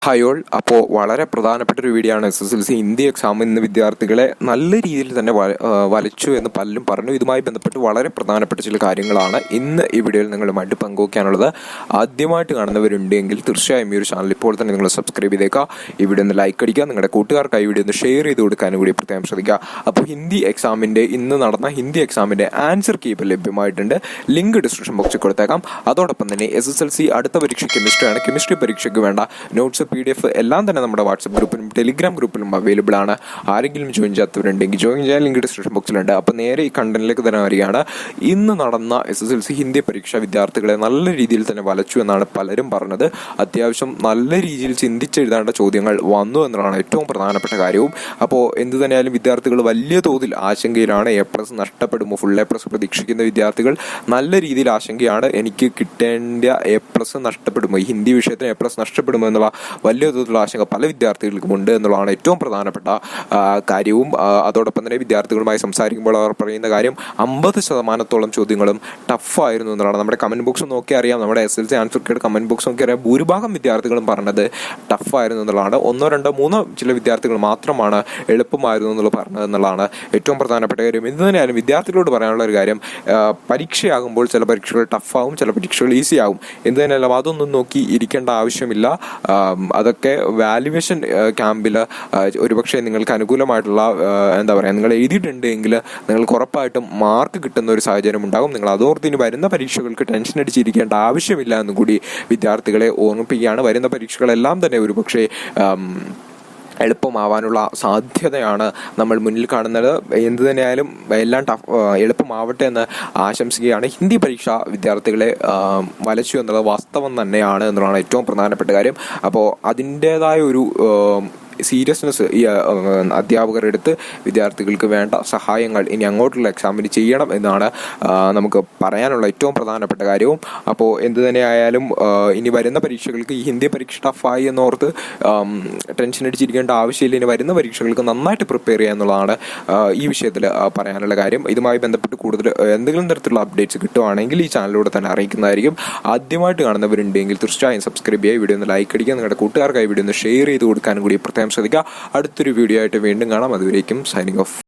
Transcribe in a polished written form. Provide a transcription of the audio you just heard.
Hi all. അപ്പോൾ വളരെ പ്രധാനപ്പെട്ട ഒരു വീഡിയോ ആണ്. SSLC ഹിന്ദി എക്സാം ഇന്ന് വിദ്യാർത്ഥികളെ നല്ല രീതിയിൽ തന്നെ വലച്ചു എന്ന് പലരും പറഞ്ഞു. ഇതുമായി ബന്ധപ്പെട്ട് വളരെ പ്രധാനപ്പെട്ട ചില കാര്യങ്ങളാണ് ഇന്ന് ഈ വീഡിയോയിൽ നിങ്ങളുമായിട്ട് പങ്കുവയ്ക്കാനുള്ളത്. ആദ്യമായിട്ട് കാണുന്നവരുണ്ടെങ്കിൽ തീർച്ചയായും ഈ ഒരു ചാനൽ ഇപ്പോൾ തന്നെ നിങ്ങൾ സബ്സ്ക്രൈബ് ചെയ്തേക്കുക. ഈ വീഡിയോ ഒന്ന് ലൈക്ക് അടിക്കുക, നിങ്ങളുടെ കൂട്ടുകാർക്കായി വീഡിയോ ഒന്ന് ഷെയർ ചെയ്ത് കൊടുക്കാനും കൂടി പ്രത്യേകം ശ്രദ്ധിക്കുക. അപ്പോൾ ഇന്ന് നടന്ന ഹിന്ദി എക്സാമിൻ്റെ ആൻസർ കീ ഇപ്പോൾ ലഭ്യമായിട്ടുണ്ട്. ലിങ്ക് ഡിസ്ക്രിപ്ഷൻ ബോക്സിൽ കൊടുത്തേക്കാം. അതോടൊപ്പം തന്നെ SSLC അടുത്ത പരീക്ഷ കെമിസ്ട്രിയാണ്. കെമിസ്ട്രി പരീക്ഷയ്ക്ക് വേണ്ട നോട്ട്സ്, PDF എല്ലാം തന്നെ നമ്മുടെ വാട്സപ്പ് ഗ്രൂപ്പിലും ടെലിഗ്രാം ഗ്രൂപ്പിലും അവൈലബിൾ ആണ്. ആരെങ്കിലും ജോയിൻ ചെയ്യാത്തവരുണ്ടെങ്കിൽ ജോയിൻ ചെയ്യാൻ ലിങ്ക് ഡിസ്ക്രിപ്ഷൻ ബോക്സിലുണ്ട്. അപ്പോൾ നേരെ ഈ കണ്ടന്റിലേക്ക് തന്നെ വരികയാണ്. ഇന്ന് നടന്ന SSLC ഹിന്ദി പരീക്ഷ വിദ്യാർത്ഥികളെ നല്ല രീതിയിൽ തന്നെ വലച്ചു എന്നാണ് പലരും പറഞ്ഞത്. അത്യാവശ്യം നല്ല രീതിയിൽ ചിന്തിച്ചെഴുതേണ്ട ചോദ്യങ്ങൾ വന്നു എന്നതാണ് ഏറ്റവും പ്രധാനപ്പെട്ട കാര്യവും. അപ്പോൾ എന്ത് തന്നെയായാലും വിദ്യാർത്ഥികൾ വലിയ തോതിൽ ആശങ്കയിലാണ്. A+ നഷ്ടപ്പെടുമോ? ഫുൾ A+ പ്രതീക്ഷിക്കുന്ന വിദ്യാർത്ഥികൾ നല്ല രീതിയിൽ ആശങ്കയാണ്. എനിക്ക് കിട്ടേണ്ട A+ നഷ്ടപ്പെടുമോ, ഈ ഹിന്ദി വിഷയത്തിന് A+ നഷ്ടപ്പെടുമോ എന്നുള്ള വലിയ തോതിലുള്ള ആശങ്ക പല വിദ്യാർത്ഥികൾക്കും ഉണ്ട് എന്നുള്ളതാണ് ഏറ്റവും പ്രധാനപ്പെട്ട കാര്യവും. അതോടൊപ്പം തന്നെ വിദ്യാർത്ഥികളുമായി സംസാരിക്കുമ്പോൾ അവർ പറയുന്ന കാര്യം 50% ചോദ്യങ്ങളും ടഫായിരുന്നു എന്നുള്ളതാണ്. നമ്മുടെ കമൻറ്റ് ബോക്സ് നോക്കി അറിയാം, നമ്മുടെ SSLC ആൻസർ കീയുടെ കമൻറ്റ് ബോക്സ് നോക്കി അറിയാം, ഭൂരിഭാഗം വിദ്യാർത്ഥികളും പറഞ്ഞത് ടഫായിരുന്നു എന്നുള്ളതാണ്. 1, 2, 3 ചില വിദ്യാർത്ഥികൾ മാത്രമാണ് എളുപ്പമായിരുന്നു എന്നുള്ളത് പറഞ്ഞത് എന്നുള്ളതാണ് ഏറ്റവും പ്രധാനപ്പെട്ട കാര്യം. എന്ത് തന്നെയായാലും വിദ്യാർത്ഥികളോട് പറയാനുള്ള ഒരു കാര്യം, പരീക്ഷയാകുമ്പോൾ ചില പരീക്ഷകൾ ടഫാവും, ചില പരീക്ഷകൾ ഈസി ആവും. എന്ത് തന്നെയാലും അതൊന്നും നോക്കി ഇരിക്കേണ്ട ആവശ്യമില്ല. അതൊക്കെ വാല്യുവേഷൻ ക്യാമ്പിൽ ഒരുപക്ഷെ നിങ്ങൾക്ക് അനുകൂലമായിട്ടുള്ള നിങ്ങൾ എഴുതിയിട്ടുണ്ടെങ്കിൽ നിങ്ങൾക്ക് ഉറപ്പായിട്ടും മാർക്ക് കിട്ടുന്ന ഒരു സാഹചര്യം ഉണ്ടാകും. നിങ്ങൾ അതോർത്ത് ഇനി വരുന്ന പരീക്ഷകൾക്ക് ടെൻഷൻ അടിച്ചിരിക്കേണ്ട ആവശ്യമില്ല എന്നും കൂടി വിദ്യാർത്ഥികളെ ഓർമ്മിപ്പിക്കുകയാണ്. വരുന്ന പരീക്ഷകളെല്ലാം തന്നെ ഒരുപക്ഷെ എളുപ്പമാവാനുള്ള സാധ്യതയാണ് നമ്മൾ മുന്നിൽ കാണുന്നത്. എന്ത് തന്നെയായാലും എല്ലാം എളുപ്പമാവട്ടെ എന്ന് ആശംസിക്കുകയാണ്. ഹിന്ദി പരീക്ഷ വിദ്യാർത്ഥികളെ വലച്ചു എന്നുള്ളത് വാസ്തവം തന്നെയാണ് എന്നുള്ളതാണ് ഏറ്റവും പ്രധാനപ്പെട്ട കാര്യം. അപ്പോൾ അതിൻ്റേതായ ഒരു സീരിയസ്നെസ് ഈ അധ്യാപകർ എടുത്ത് വിദ്യാർത്ഥികൾക്ക് വേണ്ട സഹായങ്ങൾ ഇനി അങ്ങോട്ടുള്ള എക്സാമിന് ചെയ്യണം എന്നാണ് നമുക്ക് പറയാനുള്ള ഏറ്റവും പ്രധാനപ്പെട്ട കാര്യവും. അപ്പോൾ എന്ത് തന്നെയായാലും ഇനി വരുന്ന പരീക്ഷകൾക്ക് ഈ ഹിന്ദി പരീക്ഷ ടഫായി എന്നോർത്ത് ടെൻഷൻ അടിച്ചിരിക്കേണ്ട ആവശ്യമില്ല. ഇനി വരുന്ന പരീക്ഷകൾക്ക് നന്നായിട്ട് പ്രിപ്പയർ ചെയ്യുക എന്നുള്ളതാണ് ഈ വിഷയത്തിൽ പറയാനുള്ള കാര്യം. ഇതുമായി ബന്ധപ്പെട്ട് കൂടുതൽ എന്തെങ്കിലും തരത്തിലുള്ള അപ്ഡേറ്റ്സ് കിട്ടുവാണെങ്കിൽ ഈ ചാനലിലൂടെ തന്നെ അറിയിക്കുന്നതായിരിക്കും. ആദ്യമായിട്ട് കാണുന്നവരുണ്ടെങ്കിൽ തീർച്ചയായും സബ്സ്ക്രൈബ് ചെയ്യുക, വീഡിയോ ഒന്ന് ലൈക്ക് അടിക്കുക, നിങ്ങളുടെ കൂട്ടുകാർക്കായി വീഡിയോ ഒന്ന് ഷെയർ ചെയ്ത് കൊടുക്കാനും കൂടി ശ്രദ്ധിക്കുക. അടുത്തൊരു വീഡിയോ ആയിട്ട് വീണ്ടും കാണാം. അതുവരേക്കും സൈനിങ് ഓഫ്.